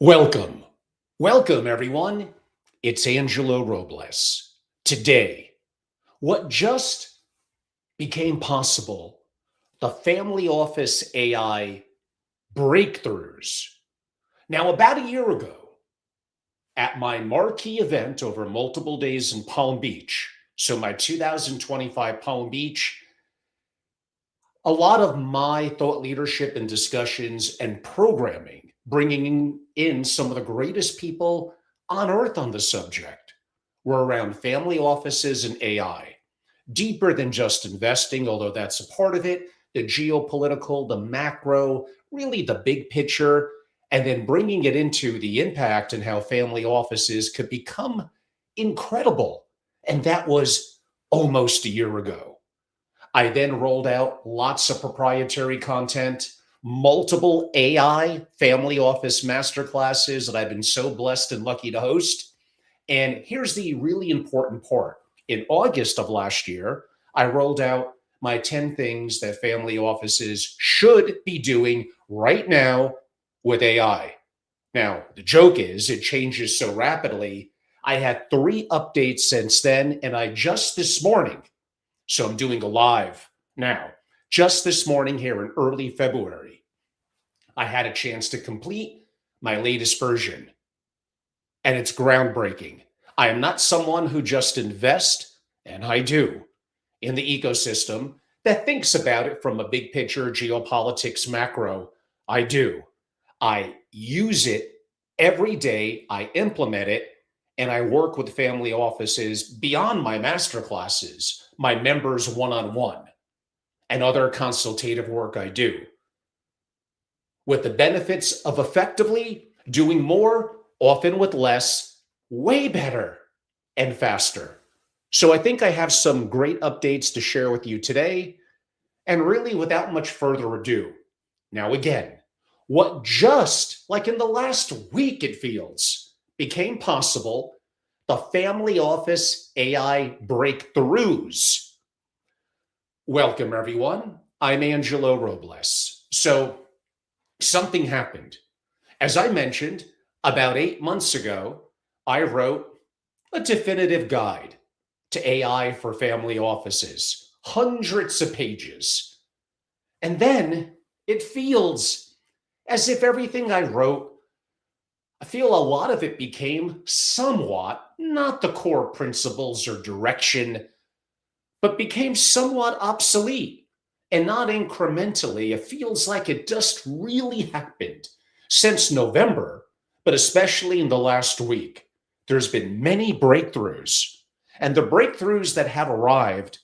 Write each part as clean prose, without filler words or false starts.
Welcome. Welcome, everyone. It's Angelo Robles. Today, what just became possible, the family office AI breakthroughs. Now, about a year ago, at my marquee event over multiple days in Palm Beach, so my 2025 Palm Beach, a lot of my thought leadership and discussions and programming, bringing in some of the greatest people on earth on the subject, were around family offices and AI. Deeper than just investing, although that's a part of it, the geopolitical, the macro, really the big picture, and then bringing it into the impact and how family offices could become incredible. And that was almost a year ago. I then rolled out lots of proprietary content, multiple AI family office masterclasses that I've been so blessed and lucky to host. And here's the really important part. In August of last year, I rolled out my 10 things that family offices should be doing right now with AI. Now, the joke is it changes so rapidly. I had 3 updates since then, and I just this morning, so I'm doing a live now. Just this morning, here in early February, I had a chance to complete my latest version, and it's groundbreaking. I am not someone who just invests, and I do, in the ecosystem that thinks about it from a big picture geopolitics macro. I do. I use it every day, I implement it, and I work with family offices beyond my master classes, my members one-on-one, and other consultative work I do, with the benefits of effectively doing more, often with less, way better and faster. So I think I have some great updates to share with you today, and really without much further ado. Now again, what just like in the last week it feels became possible, the family office AI breakthroughs. Welcome, everyone. I'm Angelo Robles. So, something happened. As I mentioned, about 8 months ago, I wrote a definitive guide to AI for family offices, hundreds of pages. And then it feels as if everything I wrote, I feel a lot of it became somewhat, not the core principles or direction, but became somewhat obsolete, and not incrementally. It feels like it just really happened since November, but especially in the last week. There's been many breakthroughs, and the breakthroughs that have arrived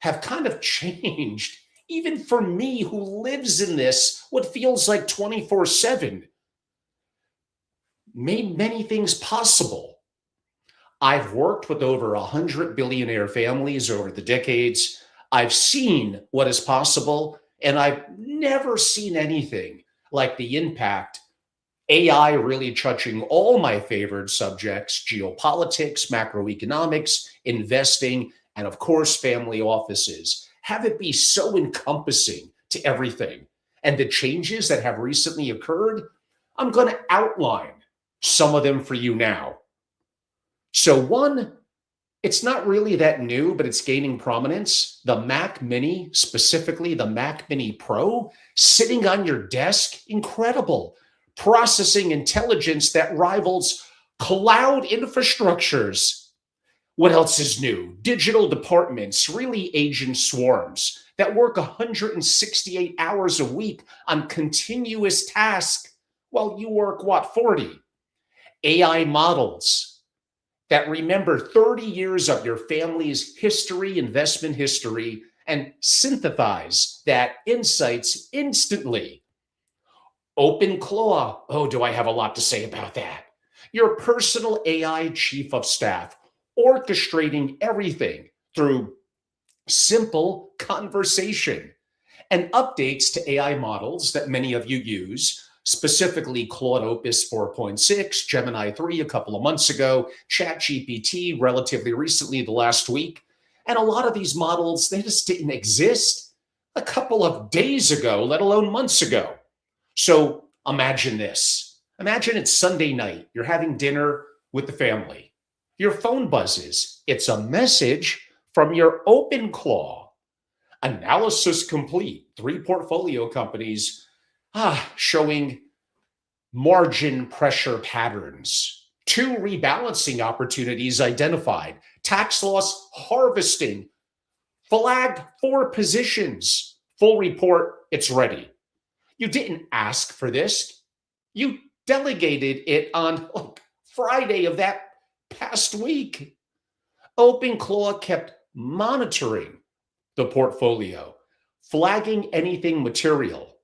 have kind of changed, even for me who lives in this, what feels like 24/7, made many things possible. I've worked with over 100 billionaire families over the decades. I've seen what is possible, and I've never seen anything like the impact AI really touching all my favorite subjects: geopolitics, macroeconomics, investing, and of course, family offices. Have it be so encompassing to everything. And the changes that have recently occurred, I'm going to outline some of them for you now. So, one, it's not really that new, but it's gaining prominence. The Mac Mini, specifically the Mac Mini Pro, sitting on your desk, incredible. Processing intelligence that rivals cloud infrastructures. What else is new? Digital departments, really agent swarms that work 168 hours a week on continuous tasks while you work, what, 40? AI models that remember 30 years of your family's history, investment history, and synthesize that insights instantly. OpenClaw. Oh, do I have a lot to say about that? Your personal AI chief of staff, orchestrating everything through simple conversation, and updates to AI models that many of you use, specifically Claude Opus 4.6, Gemini 3 a couple of months ago, ChatGPT relatively recently, the last week. And a lot of these models, they just didn't exist a couple of days ago, let alone months ago. So imagine this. Imagine it's Sunday night. You're having dinner with the family. Your phone buzzes. It's a message from your OpenClaw. Analysis complete. 3 portfolio companies showing margin pressure patterns. 2 rebalancing opportunities identified. Tax loss harvesting. Flagged 4 positions. Full report, it's ready. You didn't ask for this. You delegated it on Friday of that past week. OpenClaw kept monitoring the portfolio, flagging anything material.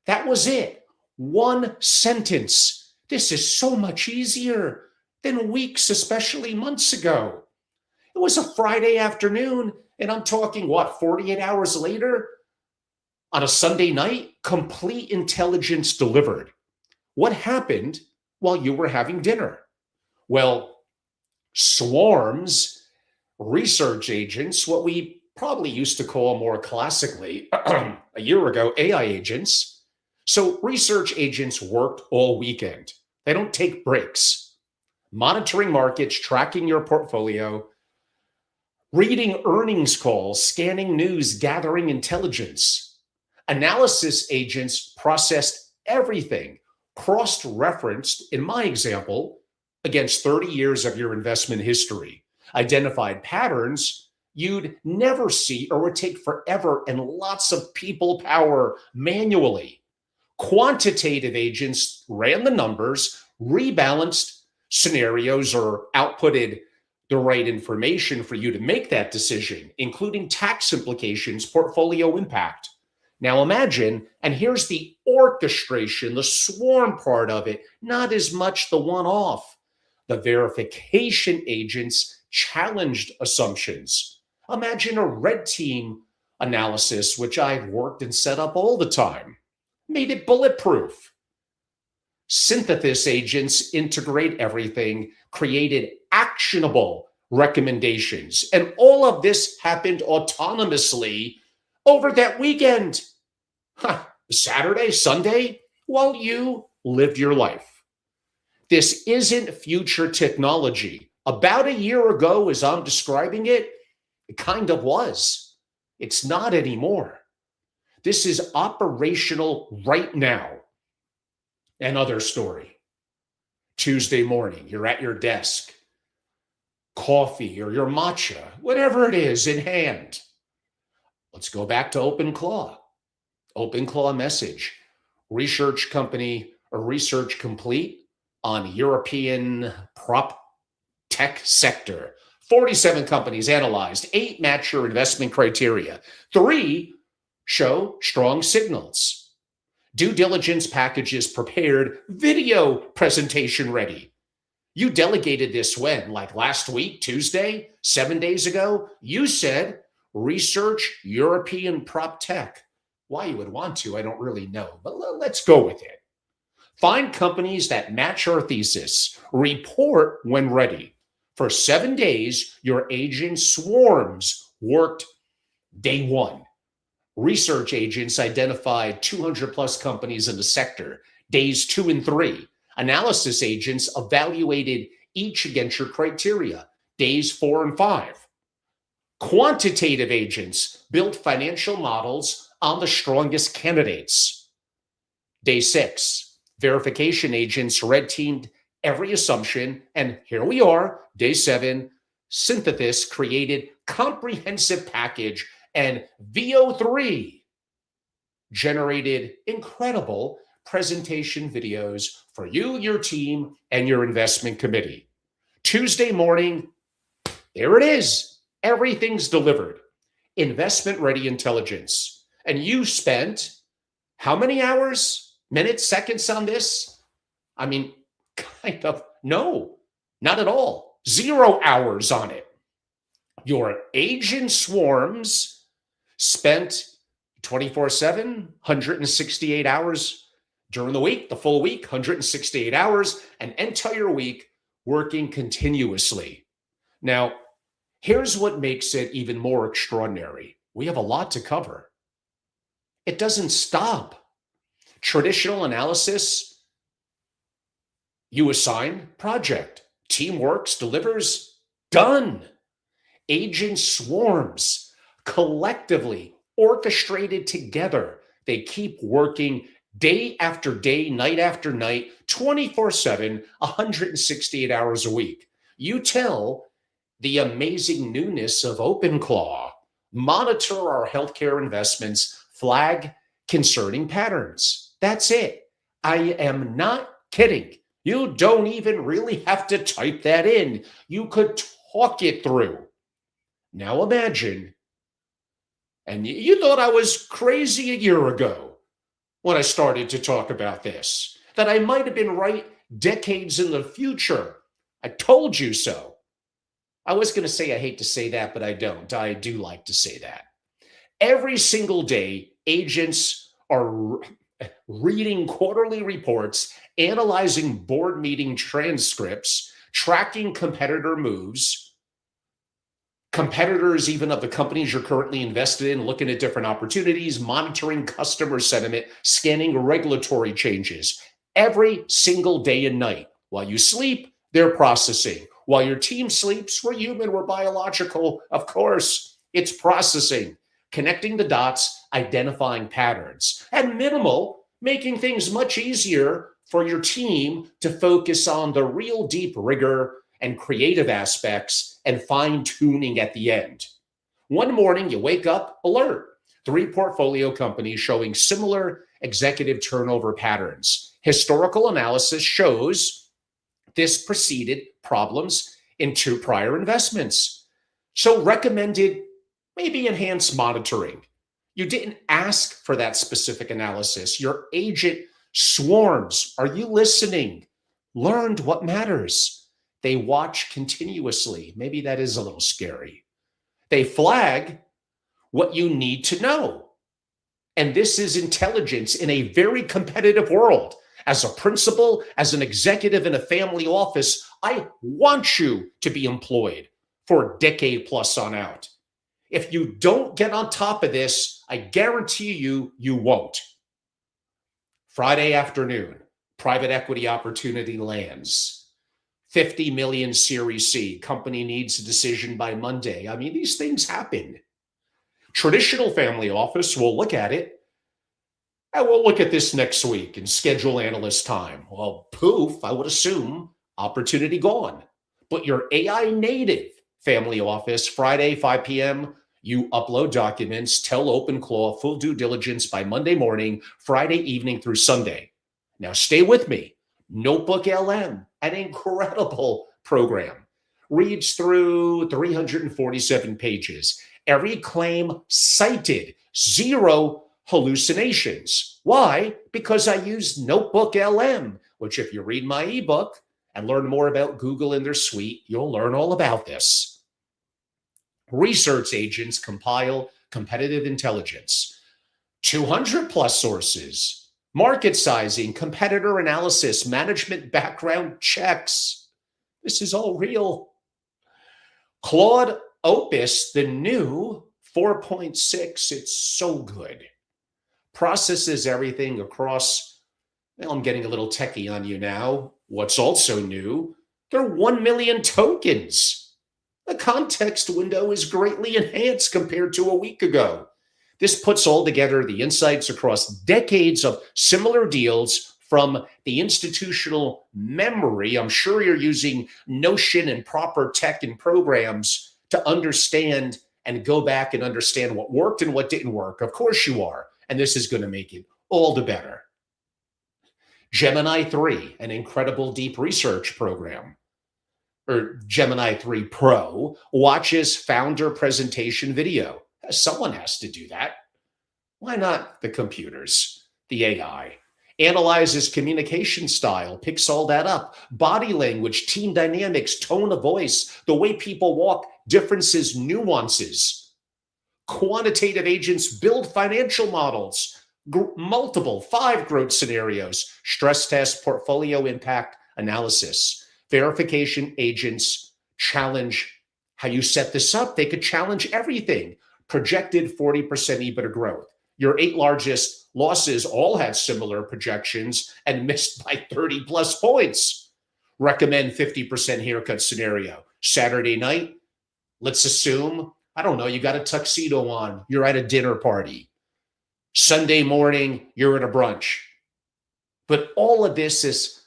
That was it. 1 sentence. This is so much easier than weeks, especially months ago. It was a Friday afternoon, and I'm talking, 48 hours later? On a Sunday night, complete intelligence delivered. What happened while you were having dinner? Well, swarms, research agents, what we probably used to call more classically a year ago, AI agents. So research agents worked all weekend. They don't take breaks. Monitoring markets, tracking your portfolio, reading earnings calls, scanning news, gathering intelligence. Analysis agents processed everything, cross-referenced, in my example, against 30 years of your investment history, identified patterns you'd never see or would take forever and lots of people power manually. Quantitative agents ran the numbers, rebalanced scenarios, or outputted the right information for you to make that decision, including tax implications, portfolio impact. Now imagine, and here's the orchestration, the swarm part of it, not as much the one-off. The verification agents challenged assumptions. Imagine a red team analysis, which I've worked and set up all the time, made it bulletproof. Synthesis agents integrate everything, created actionable recommendations. And all of this happened autonomously over that weekend. Saturday, Sunday, while you lived your life. This isn't future technology. About a year ago, as I'm describing it, it kind of was. It's not anymore. This is operational right now. Another story. Tuesday morning, you're at your desk, coffee or your matcha, whatever it is in hand. Let's go back to OpenClaw. OpenClaw message. Research company or research complete on European prop tech sector. 47 companies analyzed, 8 match your investment criteria, 3 show strong signals. Due diligence packages prepared, video presentation ready. You delegated this when? Like last week, Tuesday, 7 days ago? You said research European prop tech. Why you would want to, I don't really know, but let's go with it. Find companies that match our thesis. Report when ready. For 7 days, your agent swarms worked day 1. Research agents identified 200 plus companies in the sector, days 2 and 3. Analysis agents evaluated each against your criteria, days 4 and 5. Quantitative agents built financial models on the strongest candidates. Day 6, verification agents red teamed every assumption, and here we are, day 7, synthesis created comprehensive package, and VO3 generated incredible presentation videos for you, your team, and your investment committee. Tuesday morning, there it is. Everything's delivered. Investment-ready intelligence. And you spent how many hours, minutes, seconds on this? I mean, kind of, no, not at all. 0 hours on it. Your agent swarms spent 24/7, 168 hours during the week, the full week, 168 hours, an entire week working continuously. Now, here's what makes it even more extraordinary. We have a lot to cover. It doesn't stop. Traditional analysis You assign project, team works, delivers, done. Agent swarms, collectively orchestrated together. They keep working day after day, night after night, 24/7, 168 hours a week. You tell the amazing newness of OpenClaw, monitor our healthcare investments, flag concerning patterns. That's it. I am not kidding. You don't even really have to type that in. You could talk it through. Now imagine, and you thought I was crazy a year ago when I started to talk about this, that I might have been right decades in the future. I told you so. I was going to say I hate to say that, but I don't. I do like to say that. Every single day, agents are reading quarterly reports, analyzing board meeting transcripts, tracking competitor moves, competitors even of the companies you're currently invested in, looking at different opportunities, monitoring customer sentiment, scanning regulatory changes every single day and night. While you sleep, they're processing. While your team sleeps, we're human, we're biological, of course, it's processing, connecting the dots, identifying patterns. And minimal, making things much easier for your team to focus on the real deep rigor and creative aspects and fine-tuning at the end. One morning, you wake up, alert. 3 portfolio companies showing similar executive turnover patterns. Historical analysis shows this preceded problems in 2 prior investments. So recommended maybe enhanced monitoring. You didn't ask for that specific analysis. Your agent swarms. Are you listening? Learned what matters. They watch continuously. Maybe that is a little scary. They flag what you need to know. And this is intelligence in a very competitive world. As a principal, as an executive in a family office, I want you to be employed for a decade plus on out. If you don't get on top of this, I guarantee you, you won't. Friday afternoon, private equity opportunity lands. 50 million Series C. Company needs a decision by Monday. I mean, these things happen. Traditional family office will look at it, and we'll look at this next week and schedule analyst time. Well, poof, I would assume opportunity gone. But your AI native family office, Friday, 5 p.m., you upload documents, tell OpenClaw full due diligence by Monday morning, Friday evening through Sunday. Now stay with me. Notebook LM, an incredible program, reads through 347 pages. Every claim cited, 0 hallucinations. Why? Because I use Notebook LM, which if you read my ebook and learn more about Google and their suite, you'll learn all about this. Research agents compile competitive intelligence, 200 plus sources, market sizing, competitor analysis, management background checks. This is all real. Claude Opus, the new 4.6, it's so good. Processes everything across, well, I'm getting a little techie on you now. What's also new, there are 1 million tokens. The context window is greatly enhanced compared to a week ago. This puts all together the insights across decades of similar deals from the institutional memory. I'm sure you're using Notion and proper tech and programs to understand and go back and understand what worked and what didn't work. Of course you are. And this is going to make it all the better. Gemini 3, an incredible deep research program. Or Gemini 3 Pro, watches founder presentation video. Someone has to do that. Why not the computers, the AI? Analyzes communication style, picks all that up. Body language, team dynamics, tone of voice, the way people walk, differences, nuances. Quantitative agents build financial models, multiple 5 growth scenarios, stress test, portfolio impact analysis. Verification agents challenge how you set this up. They could challenge everything. Projected 40% EBITDA growth. Your 8 largest losses all had similar projections and missed by 30 plus points. recommend 50% haircut scenario. Saturday night, let's assume, I don't know, you got a tuxedo on, you're at a dinner party. Sunday morning, you're at a brunch. But all of this is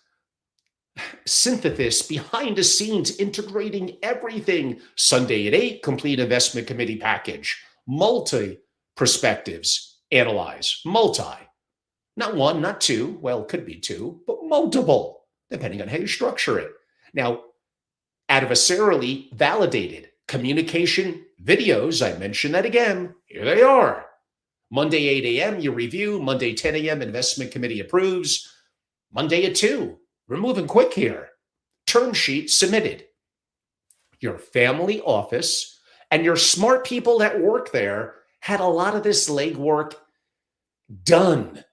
synthesis behind the scenes, integrating everything. Sunday at 8, complete investment committee package. Multi perspectives, analyze. Multi. Not one, not two. Well, it could be two, but multiple, depending on how you structure it. Now, adversarially validated communication videos. I mentioned that again. Here they are. Monday, 8 a.m., you review. Monday, 10 a.m., investment committee approves. Monday at 2, we're moving quick here. Term sheet submitted. Your family office and your smart people that work there had a lot of this legwork done.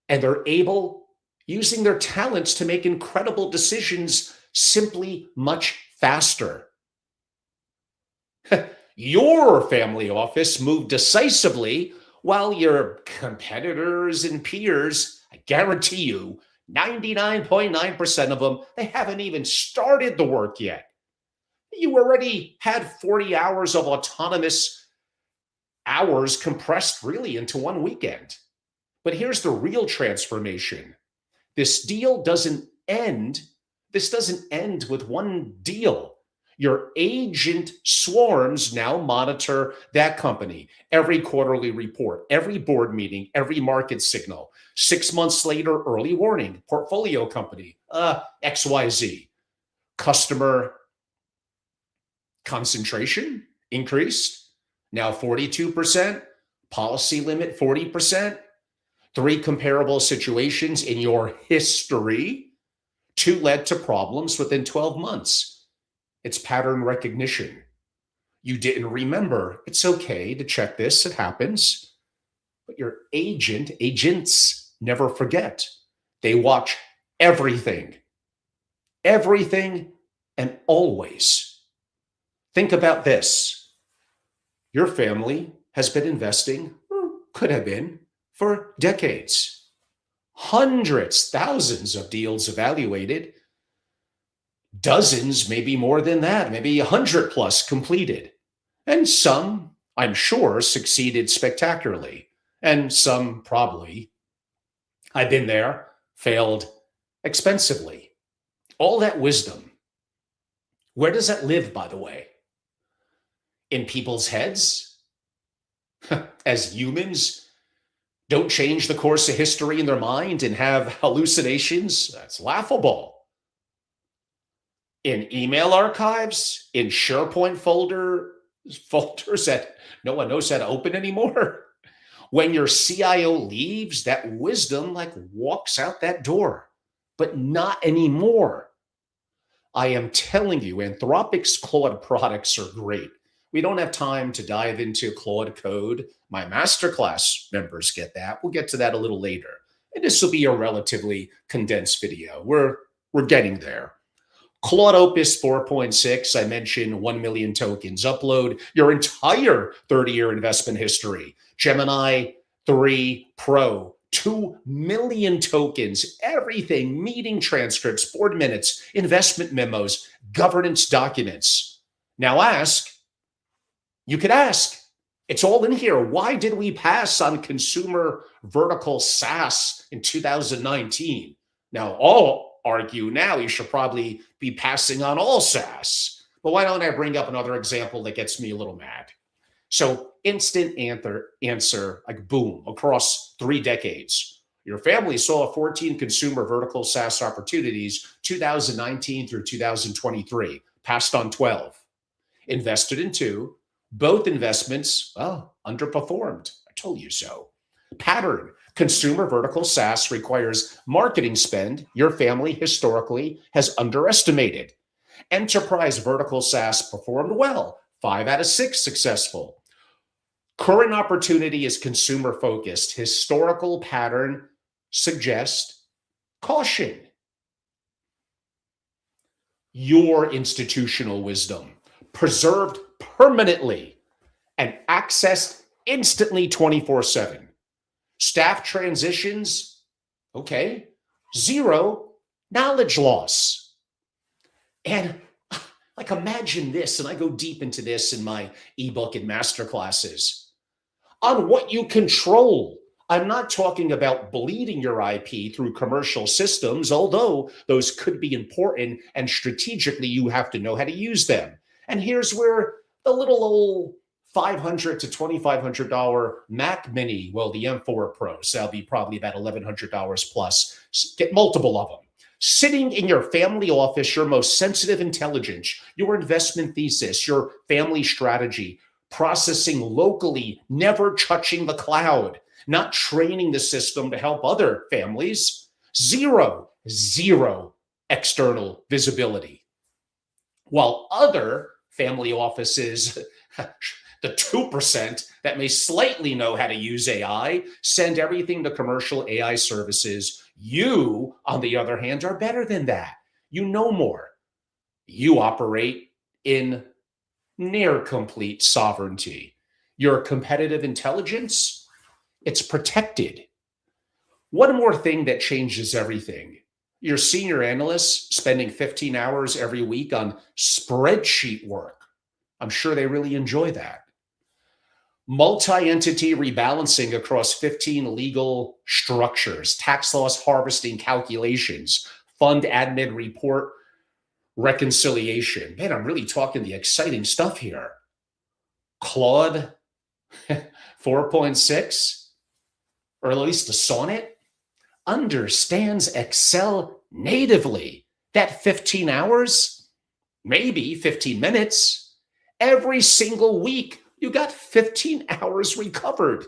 And they're able, using their talents, to make incredible decisions simply much faster. Your family office moved decisively while your competitors and peers, I guarantee you, 99.9% of them, they haven't even started the work yet. You already had 40 hours of autonomous hours compressed really into one weekend. But here's the real transformation. This doesn't end with one deal. Your agent swarms now monitor that company, every quarterly report, every board meeting, every market signal. 6 months later, early warning, portfolio company, XYZ. Customer concentration increased, now 42%, policy limit 40%, 3 comparable situations in your history, 2 led to problems within 12 months. It's pattern recognition. You didn't remember. It's okay to check this. It happens. But your agents never forget. They watch everything, and always. Think about this. Your family has been investing, or could have been, for decades. Hundreds, thousands of deals evaluated. Dozens, maybe more than that, maybe 100 plus completed. And some, I'm sure, succeeded spectacularly. And some probably, I've been there, failed expensively. All that wisdom, where does that live, by the way? In people's heads? As humans don't change the course of history in their mind and have hallucinations? That's laughable. In email archives, in SharePoint folders that no one knows how to open anymore. When your CIO leaves, that wisdom walks out that door, but not anymore. I am telling you, Anthropic's Claude products are great. We don't have time to dive into Claude code. My masterclass members get that. We'll get to that a little later. And this will be a relatively condensed video. We're getting there. Claude Opus 4.6, I mentioned 1 million tokens. Upload your entire 30-year investment history. Gemini 3 Pro, 2 million tokens, everything, meeting transcripts, board minutes, investment memos, governance documents. Now you could ask, it's all in here. Why did we pass on consumer vertical SaaS in 2019? Now, all argue now you should probably be passing on all SaaS. But why don't I bring up another example that gets me a little mad? So instant answer, boom, across 3 decades. Your family saw 14 consumer vertical SaaS opportunities, 2019 through 2023, passed on 12. Invested in 2. Both investments, underperformed. I told you so. Pattern. Consumer vertical SaaS requires marketing spend your family historically has underestimated. Enterprise vertical SaaS performed well, 5 out of 6 successful. Current opportunity is consumer focused. Historical pattern suggests caution. Your institutional wisdom, preserved permanently and accessed instantly 24/7. Staff transitions, okay. 0 knowledge loss. And like, imagine this, and I go deep into this in my ebook and masterclasses on what you control. I'm not talking about bleeding your IP through commercial systems, although those could be important and strategically you have to know how to use them. And here's where the little old $500 to $2,500 Mac Mini, well, the M4 Pro, so that'll be probably about $1,100 plus, get multiple of them. Sitting in your family office, your most sensitive intelligence, your investment thesis, your family strategy, processing locally, never touching the cloud, not training the system to help other families. Zero external visibility. While other family offices, the 2% that may slightly know how to use AI, send everything to commercial AI services. You, on the other hand, are better than that. You know more. You operate in near complete sovereignty. Your competitive intelligence, it's protected. One more thing that changes everything. Your senior analysts spending 15 hours every week on spreadsheet work. I'm sure they really enjoy that. Multi-entity rebalancing across 15 legal structures, tax loss harvesting calculations, fund admin report reconciliation. Man, I'm really talking the exciting stuff here. Claude 4.6, or at least the Sonnet, understands Excel natively. That 15 hours, maybe 15 minutes, every single week, you got 15 hours recovered.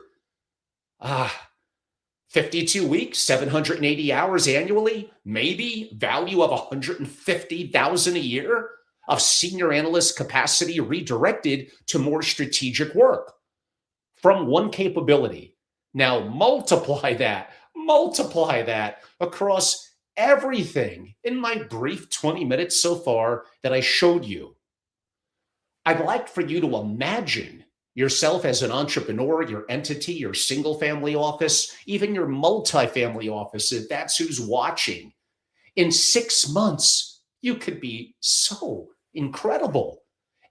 52 weeks, 780 hours annually, maybe value of 150,000 a year of senior analyst capacity redirected to more strategic work from one capability. Now multiply that across everything in my brief 20 minutes so far that I showed you. I'd like for you to imagine yourself as an entrepreneur, your entity, your single family office, even your multifamily office, if that's who's watching. In 6 months, you could be so incredible.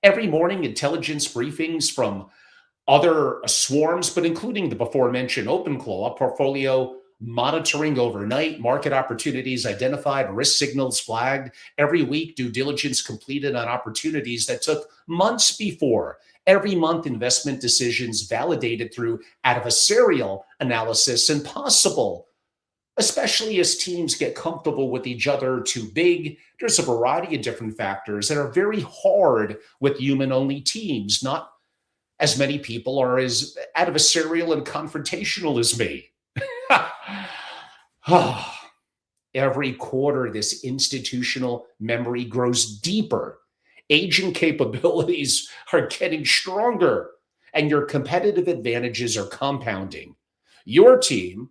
Every morning, intelligence briefings from other swarms, but including the before mentioned OpenClaw, portfolio monitoring overnight, market opportunities identified, risk signals flagged. Every week, due diligence completed on opportunities that took months before. Every month, investment decisions validated through adversarial analysis and possible, especially as teams get comfortable with each other too big. There's a variety of different factors that are very hard with human-only teams. Not as many people are as adversarial and confrontational as me. Every quarter, this institutional memory grows deeper. Agent capabilities are getting stronger, and your competitive advantages are compounding. Your team,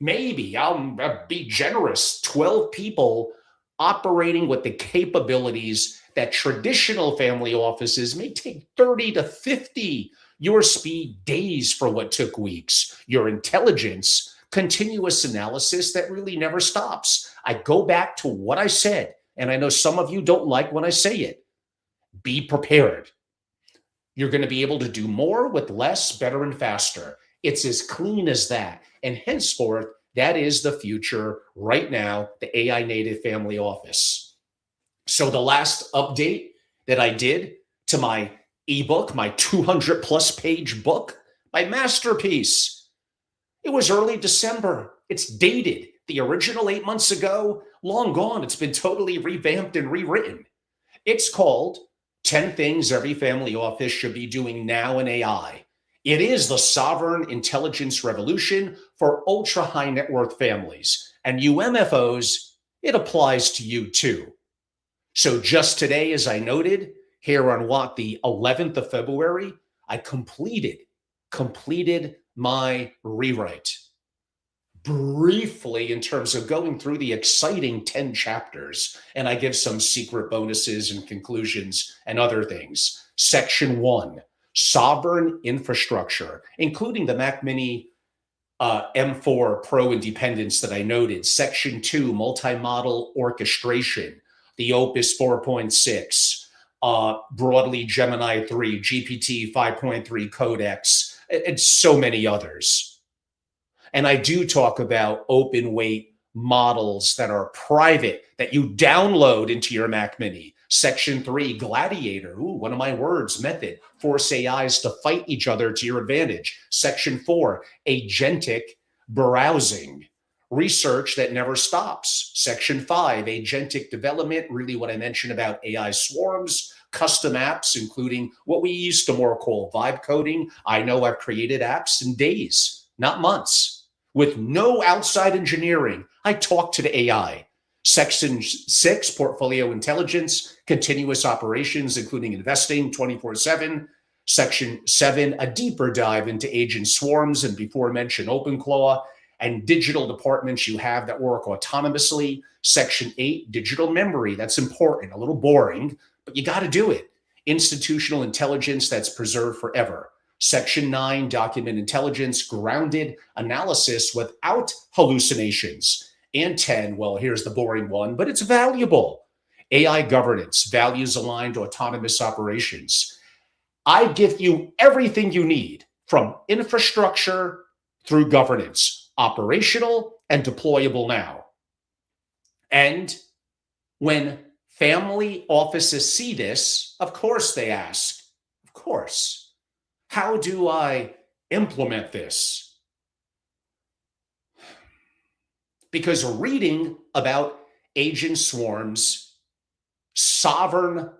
maybe, I'll be generous, 12 people operating with the capabilities that traditional family offices may take 30 to 50. Your speed, days for what took weeks. Your intelligence, continuous analysis that really never stops. I go back to what I said, and I know some of you don't like when I say it. Be prepared. You're going to be able to do more with less, better, and faster. It's as clean as that. And henceforth, that is the future right now, the AI native family office. So the last update that I did to my ebook, my 200 plus page book, my masterpiece, it was early December. It's dated. The original 8 months ago, long gone. It's been totally revamped and rewritten. It's called 10 Things Every Family Office Should Be Doing Now in AI. It is the sovereign intelligence revolution for ultra high net worth families. And you MFOs, it applies to you too. So just today, as I noted, here on the 11th of February, I completed my rewrite. Briefly, in terms of going through the exciting 10 chapters, and I give some secret bonuses and conclusions and other things. Section 1, sovereign infrastructure, including the Mac Mini M4 Pro independence that I noted. Section 2, multi-model orchestration. the Opus 4.6, broadly Gemini 3, GPT 5.3 Codex, and so many others. And I do talk about open weight models that are private that you download into your Mac Mini. Section 3, Gladiator. Ooh, one of my words, method. Force AIs to fight each other to your advantage. Section 4, agentic browsing. Research that never stops. Section 5, agentic development. Really what I mentioned about AI swarms, custom apps, including what we used to more call vibe coding. I know I've created apps in days, not months, with no outside engineering. I talk to the AI. Section 6, portfolio intelligence, continuous operations, including investing 24/7. Section 7, a deeper dive into agent swarms and before mentioned OpenClaw and digital departments you have that work autonomously. Section 8, digital memory. That's important, a little boring, but you got to do it. Institutional intelligence that's preserved forever. Section 9, document intelligence, grounded analysis without hallucinations. And 10, well, here's the boring one, but it's valuable. AI governance, values aligned autonomous operations. I give you everything you need from infrastructure through governance, operational and deployable now. And when family offices see this, of course they ask, of course, how do I implement this? Because reading about agent swarms, sovereign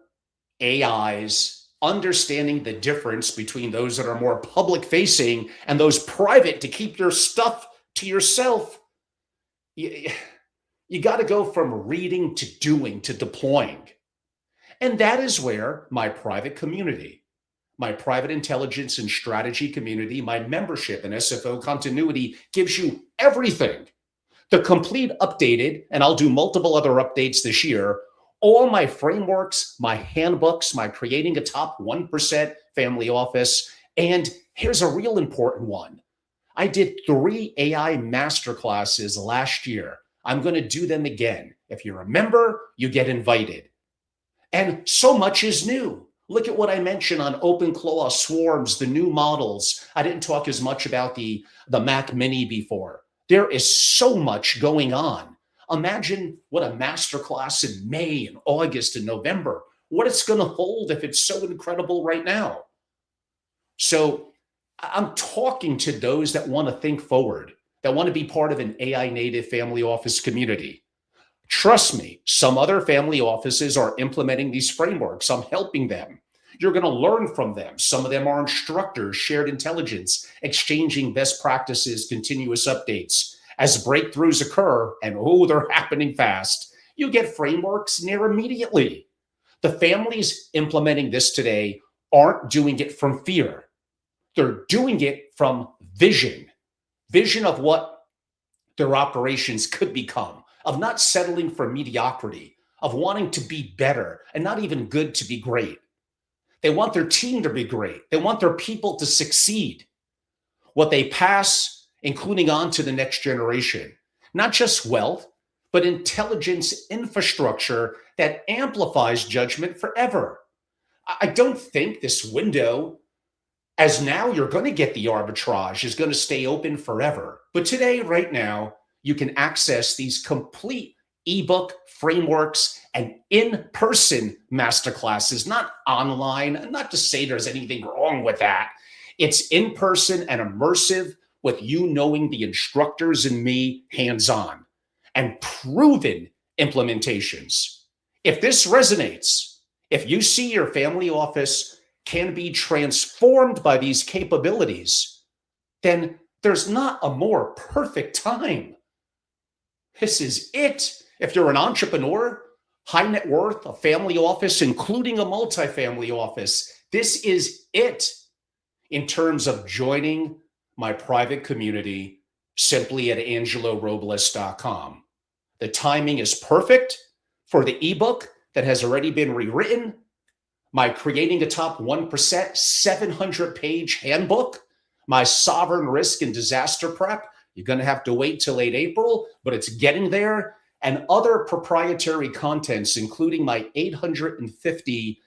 AIs, understanding the difference between those that are more public facing and those private to keep your stuff to yourself, you got to go from reading to doing to deploying. And that is where my private community, my private intelligence and strategy community, my membership in SFO continuity gives you everything. The complete updated, and I'll do multiple other updates this year, all my frameworks, my handbooks, my creating a top 1% family office. And here's a real important one. I did 3 AI masterclasses last year. I'm going to do them again. If you're a member, you get invited. And so much is new. Look at what I mentioned on OpenClaw, swarms, the new models. I didn't talk as much about the Mac Mini before. There is so much going on. Imagine what a masterclass in May and August and November, what it's going to hold if it's so incredible right now. So I'm talking to those that want to think forward, that want to be part of an AI native family office community. Trust me, some other family offices are implementing these frameworks. I'm helping them. You're going to learn from them. Some of them are instructors, shared intelligence, exchanging best practices, continuous updates. As breakthroughs occur, and they're happening fast, you get frameworks near immediately. The families implementing this today aren't doing it from fear. They're doing it from vision of what their operations could become, of not settling for mediocrity, of wanting to be better and not even good to be great. They want their team to be great. They want their people to succeed. What they pass, including on to the next generation, not just wealth, but intelligence infrastructure that amplifies judgment forever. I don't think this window, as now you're going to get the arbitrage, is going to stay open forever. But today, right now, you can access these complete ebook frameworks and in-person masterclasses, not online. Not to say there's anything wrong with that. It's in-person and immersive with you knowing the instructors and me hands-on and proven implementations. If this resonates, if you see your family office can be transformed by these capabilities, then there's not a more perfect time. This is it. If you're an entrepreneur, high net worth, a family office, including a multifamily office, this is it in terms of joining my private community simply at angelorobles.com. The timing is perfect for the ebook that has already been rewritten, my Creating a Top 1% 700-page handbook, my Sovereign Risk and Disaster Prep. You're going to have to wait till late April, but it's getting there. and other proprietary contents, including my 850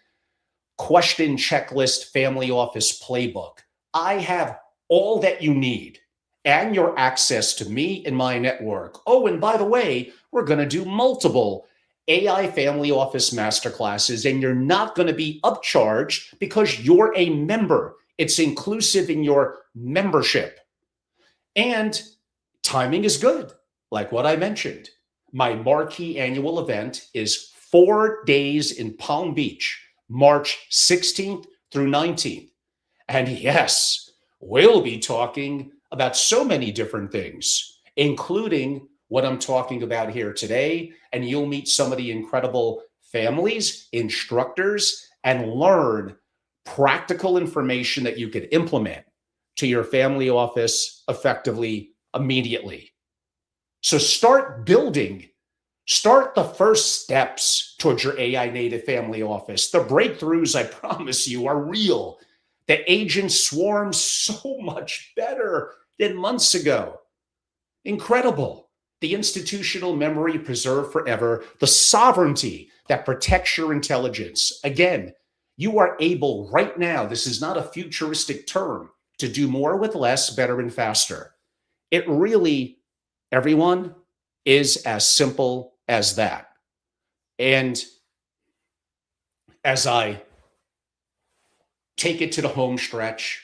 question checklist family office playbook. I have all that you need and your access to me and my network. Oh, and by the way, we're going to do multiple AI family office masterclasses, and you're not going to be upcharged because you're a member. It's inclusive in your membership. And timing is good, like what I mentioned. My marquee annual event is 4 days in Palm Beach, March 16th through 19th. And yes, we'll be talking about so many different things, including what I'm talking about here today. And you'll meet some of the incredible families, instructors, and learn practical information that you could implement to your family office effectively immediately. So start building. Start the first steps towards your AI native family office. The breakthroughs, I promise you, are real. The agents swarm so much better than months ago. Incredible. The institutional memory preserved forever, the sovereignty that protects your intelligence. Again, you are able right now, this is not a futuristic term, to do more with less, better, and faster. It really, everyone, is as simple as that. And as I take it to the home stretch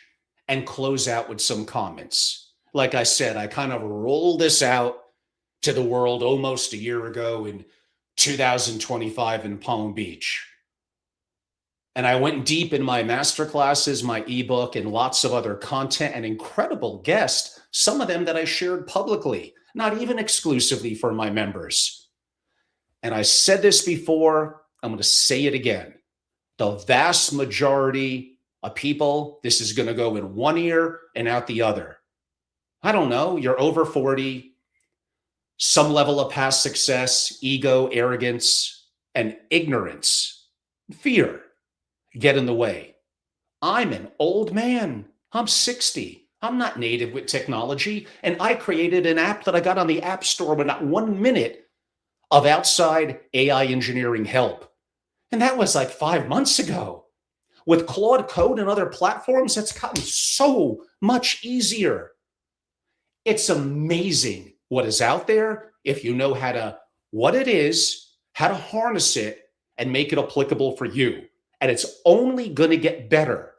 and close out with some comments, like I said, I kind of rolled this out to the world almost a year ago in 2025 in Palm Beach. And I went deep in my masterclasses, my ebook, and lots of other content and incredible guests, some of them that I shared publicly, not even exclusively for my members. And I said this before, I'm going to say it again. The vast majority of people, this is going to go in one ear and out the other. I don't know, you're over 40, some level of past success, ego, arrogance, and ignorance, fear get in the way. I'm an old man. I'm 60. I'm not native with technology. And I created an app that I got on the App Store with not 1 minute of outside AI engineering help. And that was like 5 months ago. With Claude Code and other platforms, that's gotten so much easier. It's amazing what is out there if you know what it is, how to harness it, and make it applicable for you. And it's only going to get better.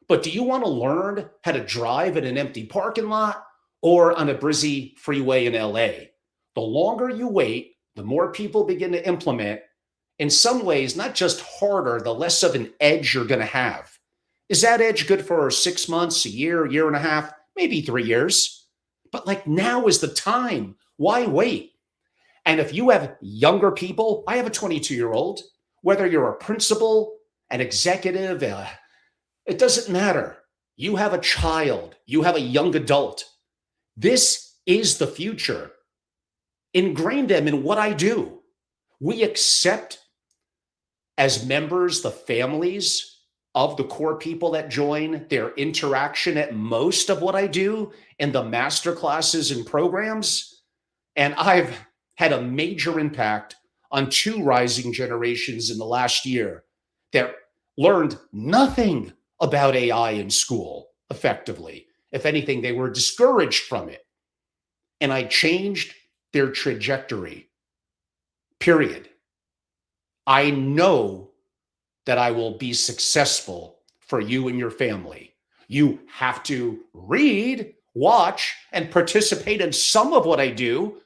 But do you want to learn how to drive in an empty parking lot or on a busy freeway in LA? The longer you wait, the more people begin to implement. In some ways, not just harder, the less of an edge you're going to have. Is that edge good for 6 months, a year and a half, maybe 3 years? But like now is the time. Why wait? And if you have younger people, I have a 22-year-old, whether you're a principal, an executive, it doesn't matter. You have a child, you have a young adult. This is the future. Ingrain them in what I do. We accept as members the families of the core people that join, their interaction at most of what I do in the master classes and programs. And I've had a major impact on 2 rising generations in the last year that learned nothing about AI in school effectively. If anything, they were discouraged from it. And I changed their trajectory, period. I know that I will be successful for you and your family. You have to read, watch, and participate in some of what I do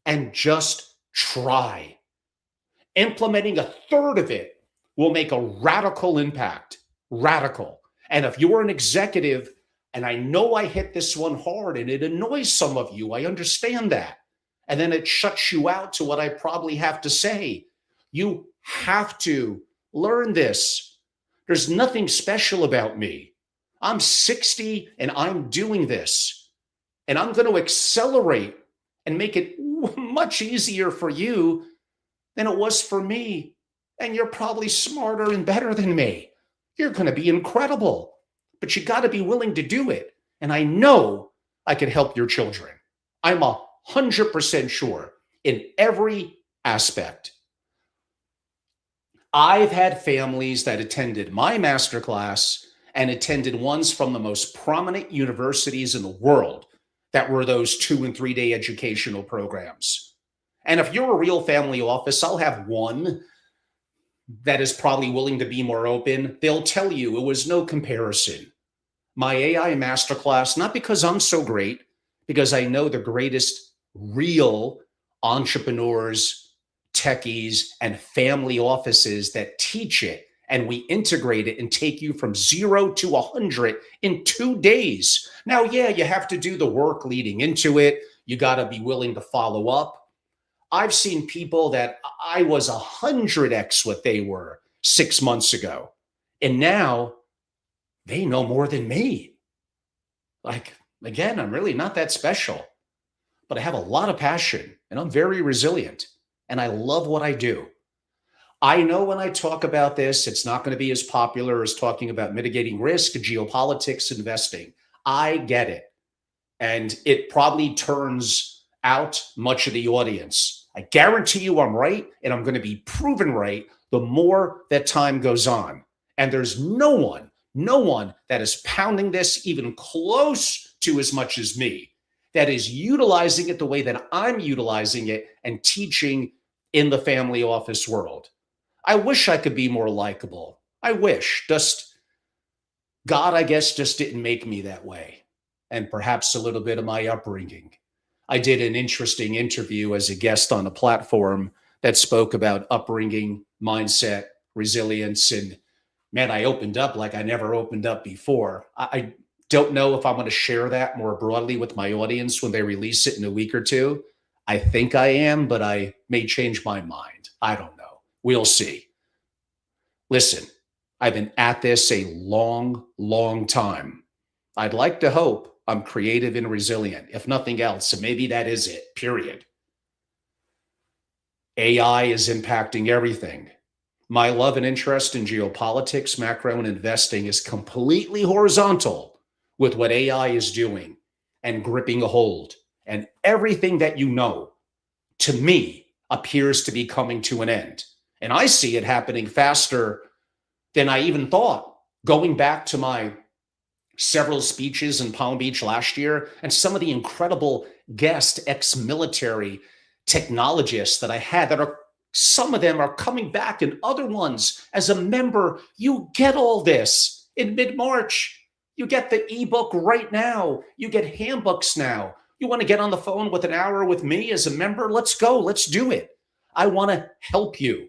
and just try. Implementing a third of it will make a radical impact. Radical. And if you're an executive, and I know I hit this one hard and it annoys some of you, I understand that. And then it shuts you out to what I probably have to say. You have to learn this. There's nothing special about me. I'm 60 and I'm doing this. And I'm going to accelerate and make it much easier for you than it was for me. And you're probably smarter and better than me. You're going to be incredible, but you got to be willing to do it. And I know I can help your children. I'm 100% sure. in every aspect. I've had families that attended my masterclass and attended ones from the most prominent universities in the world that were those 2 and 3 day educational programs. And if you're a real family office, I'll have one that is probably willing to be more open. They'll tell you it was no comparison. My AI masterclass, not because I'm so great, because I know the greatest real entrepreneurs, techies, and family offices that teach it. And we integrate it and take you from 0 to 100 in 2 days. Now, yeah, you have to do the work leading into it. You got to be willing to follow up. I've seen people that I was 100x what they were 6 months ago. And now they know more than me. Like, again, I'm really not that special, but I have a lot of passion and I'm very resilient and I love what I do. I know when I talk about this, it's not going to be as popular as talking about mitigating risk, geopolitics, investing. I get it. And it probably turns out much of the audience. I guarantee you I'm right, and I'm going to be proven right the more that time goes on. And there's no one that is pounding this even close to as much as me, that is utilizing it the way that I'm utilizing it and teaching in the family office world. I wish I could be more likable. I wish. Just God, I guess, just didn't make me that way. And perhaps a little bit of my upbringing. I did an interesting interview as a guest on a platform that spoke about upbringing, mindset, resilience, and man, I opened up like I never opened up before. I don't know if I'm going to share that more broadly with my audience when they release it in a week or two. I think I am, but I may change my mind. I don't know. We'll see. Listen, I've been at this a long, long time. I'd like to hope I'm creative and resilient, if nothing else. And maybe that is it, period. AI is impacting everything. My love and interest in geopolitics, macro, and investing is completely horizontal with what AI is doing and gripping a hold. And everything that you know, to me, appears to be coming to an end. And I see it happening faster than I even thought. Going back to my several speeches in Palm Beach last year and some of the incredible guest ex-military technologists that I had that are some of them are coming back and other ones as a member. You get all this in mid-March. You get the ebook right now. You get handbooks now. You want to get on the phone with an hour with me as a member? Let's go. Let's do it. I want to help you.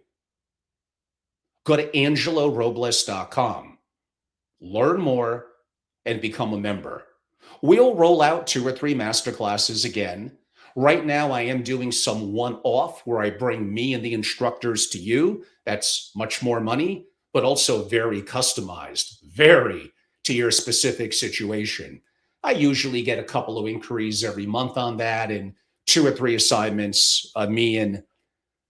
Go to angelorobles.com. Learn more and become a member. We'll roll out 2 or 3 masterclasses again. Right now, I am doing some one-off where I bring me and the instructors to you. That's much more money, but also very customized, very to your specific situation. I usually get a couple of inquiries every month on that, and 2 or 3 assignments. Me and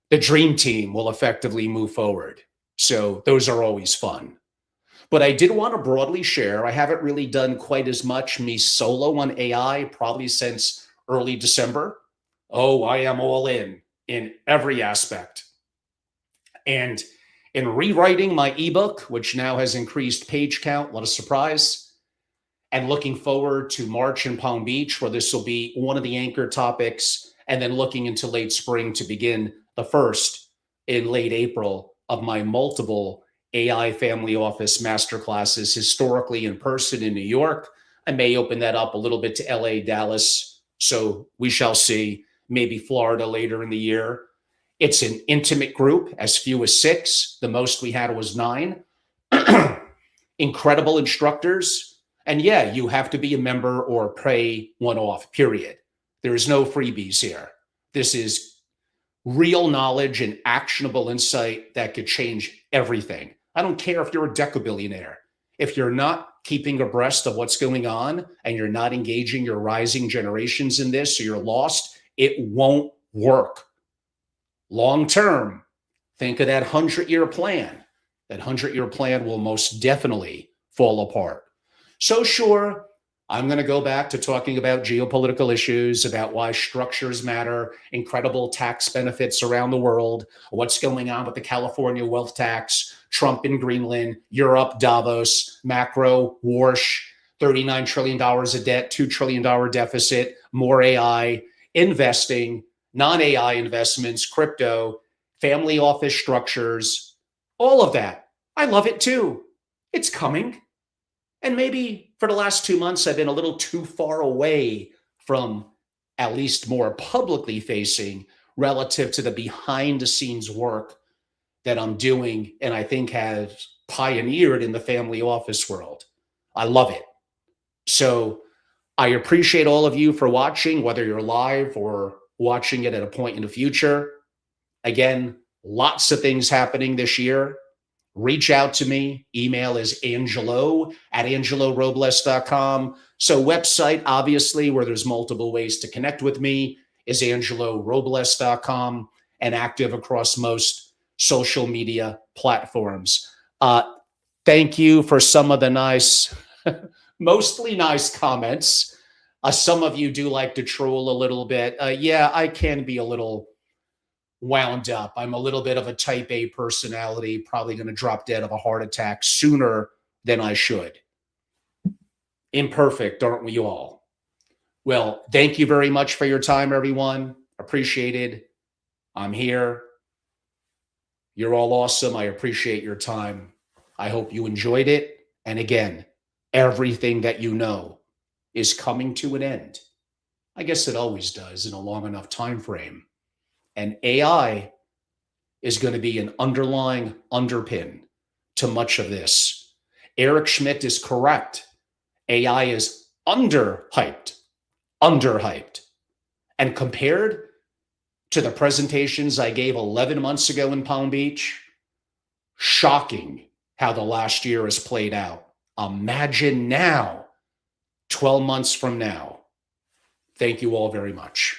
the dream team will effectively move forward. So those are always fun. But I did want to broadly share, I haven't really done quite as much me solo on AI probably since early December. Oh, I am all in every aspect. And in rewriting my ebook, which now has increased page count, what a surprise, and looking forward to March in Palm Beach, where this will be one of the anchor topics, and then looking into late spring to begin the first in late April of my multiple AI family office masterclasses, historically in person in New York. I may open that up a little bit to LA, Dallas. So we shall see. Maybe Florida later in the year. It's an intimate group, as few as 6. The most we had was 9. Incredible instructors. And yeah, you have to be a member or pay one off, period. There is no freebies here. This is real knowledge and actionable insight that could change everything. I don't care if you're a decabillionaire. If you're not keeping abreast of what's going on and you're not engaging your rising generations in this, so you're lost, it won't work. Long term, think of that 100-year plan. That 100-year plan will most definitely fall apart. So sure, I'm going to go back to talking about geopolitical issues, about why structures matter, incredible tax benefits around the world, what's going on with the California wealth tax, Trump in Greenland, Europe, Davos, macro, Warsh, $39 trillion of debt, $2 trillion deficit, more AI, investing, non-AI investments, crypto, family office structures, all of that. I love it too. It's coming. And maybe for the last 2 months, I've been a little too far away from at least more publicly facing relative to the behind the scenes work that I'm doing and I think has pioneered in the family office world. I love it. So I appreciate all of you for watching, whether you're live or watching it at a point in the future. Again, lots of things happening this year. Reach out to me. Email is angelo@angelorobles.com. So website, obviously, where there's multiple ways to connect with me, is angelorobles.com and active across most social media platforms. Thank you for some of the nice, mostly nice comments. Some of you do like to troll a little bit. Yeah, I can be a little wound up. I'm a little bit of a type A personality, probably going to drop dead of a heart attack sooner than I should. Imperfect, aren't we all? Well, thank you very much for your time, everyone. Appreciated. I'm here. You're all awesome. I appreciate your time. I hope you enjoyed it. And again, everything that you know is coming to an end. I guess it always does in a long enough time frame. And AI is going to be an underlying underpin to much of this. Eric Schmidt is correct. AI is underhyped. And compared to the presentations I gave 11 months ago in Palm Beach, shocking how the last year has played out. Imagine now, 12 months from now. Thank you all very much.